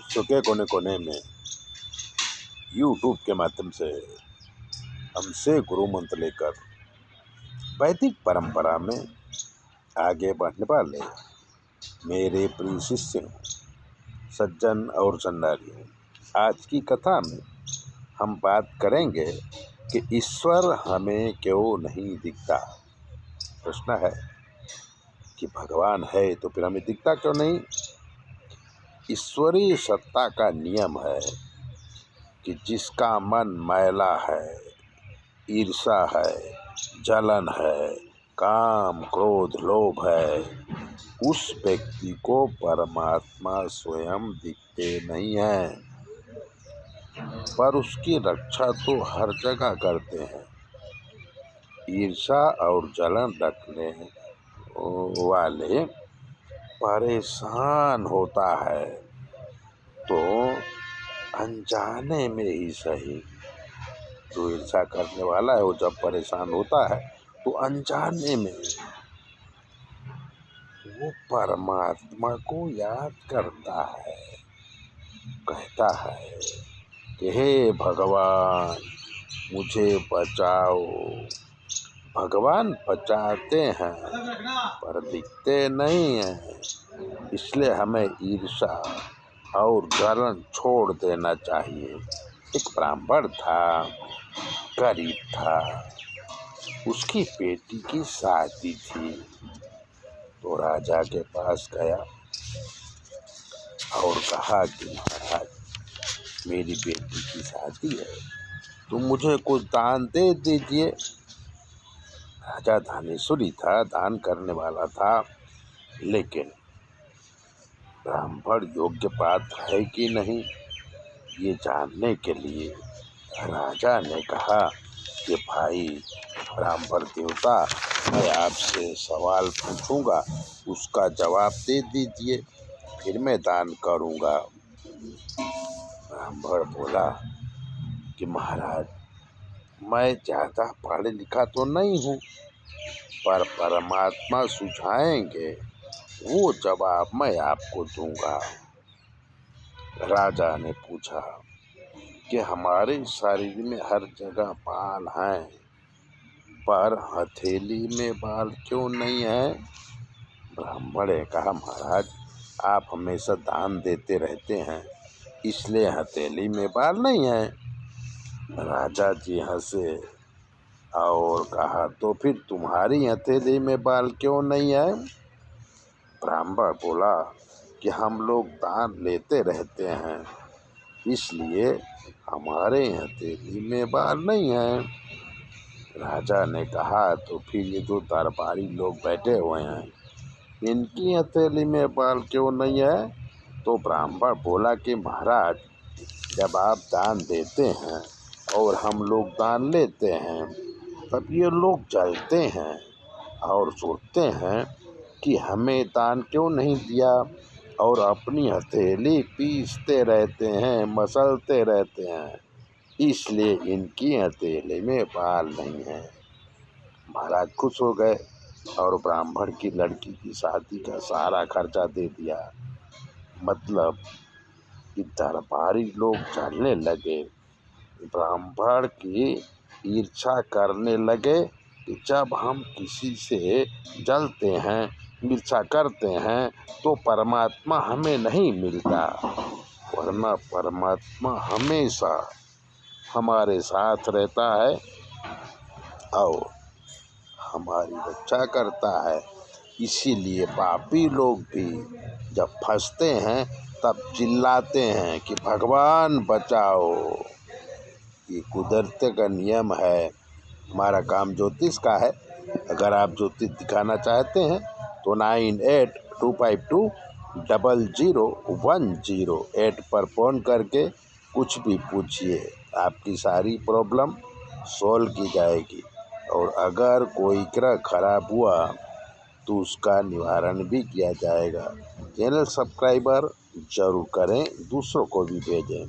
विश्व के कोने कोने में यूट्यूब के माध्यम से हमसे गुरु मंत्र लेकर वैदिक परंपरा में आगे बढ़ने वाले मेरे प्रिय शिष्य सज्जन और चंडालियों, आज की कथा में हम बात करेंगे कि ईश्वर हमें क्यों नहीं दिखता। प्रश्न है कि भगवान है तो फिर हमें दिखता क्यों नहीं। ईश्वरीय सत्ता का नियम है कि जिसका मन मैला है, ईर्ष्या है, जलन है, काम क्रोध लोभ है, उस व्यक्ति को परमात्मा स्वयं दिखते नहीं हैं, पर उसकी रक्षा तो हर जगह करते हैं। ईर्ष्या और जलन रखने वाले परेशान होता है तो अनजाने में ही सही। जो ईर्ष्या करने वाला है वो जब परेशान होता है तो अनजाने में वो परमात्मा को याद करता है, कहता है कि हे भगवान मुझे बचाओ। भगवान बचाते हैं पर दिखते नहीं हैं, इसलिए हमें ईर्ष्या और जलन छोड़ देना चाहिए। एक ब्राह्मण था, गरीब था, उसकी बेटी की शादी थी तो राजा के पास गया और कहा कि महाराज मेरी बेटी की शादी है, तुम मुझे कुछ दान दे दीजिए। राजा दानेश्वरी था, दान करने वाला था, लेकिन ब्राह्मण योग्य पात्र है कि नहीं ये जानने के लिए राजा ने कहा कि भाई ब्राह्मण देवता, मैं आपसे सवाल पूछूंगा, उसका जवाब दे दीजिए, फिर मैं दान करूंगा। ब्राह्मण बोला कि महाराज मैं ज़्यादा पढ़ा लिखा तो नहीं हूँ, पर परमात्मा सुझाएंगे वो जवाब मैं आपको दूंगा। राजा ने पूछा कि हमारे शरीर में हर जगह बाल हैं, पर हथेली में बाल क्यों नहीं है। ब्राह्मण ने कहा महाराज आप हमेशा दान देते रहते हैं, इसलिए हथेली में बाल नहीं है। राजा जी हंसे और कहा तो फिर तुम्हारी हथेली में बाल क्यों नहीं है। ब्राह्मण बोला कि हम लोग दान लेते रहते हैं, इसलिए हमारे हथेली में बाल नहीं है। राजा ने कहा तो फिर ये जो दरबारी लोग बैठे हुए हैं इनकी हथेली में बाल क्यों नहीं है। तो ब्राह्मण बोला कि महाराज जब आप दान देते हैं और हम लोग दान लेते हैं तब ये लोग जलते हैं और सोचते हैं कि हमें दान क्यों नहीं दिया, और अपनी हथेली पीसते रहते हैं, मसलते रहते हैं, इसलिए इनकी हथेली में बाल नहीं है। महाराज खुश हो गए और ब्राह्मण की लड़की की शादी का सारा खर्चा दे दिया। मतलब कि दरबारी लोग जलने लगे, ब्राह्मण की ईर्ष्या करने लगे कि जब हम किसी से जलते हैं, ईर्ष्या करते हैं तो परमात्मा हमें नहीं मिलता, वरना परमात्मा हमेशा हमारे साथ रहता है और हमारी रक्षा करता है। इसीलिए पापी लोग भी जब फंसते हैं तब चिल्लाते हैं कि भगवान बचाओ। ये कुदरत का नियम है। हमारा काम ज्योतिष का है। अगर आप ज्योतिष दिखाना चाहते हैं तो 9825200108 पर फ़ोन करके कुछ भी पूछिए, आपकी सारी प्रॉब्लम सॉल्व की जाएगी। और अगर कोई ग्रह खराब हुआ तो उसका निवारण भी किया जाएगा। चैनल सब्सक्राइबर जरूर करें, दूसरों को भी भेजें।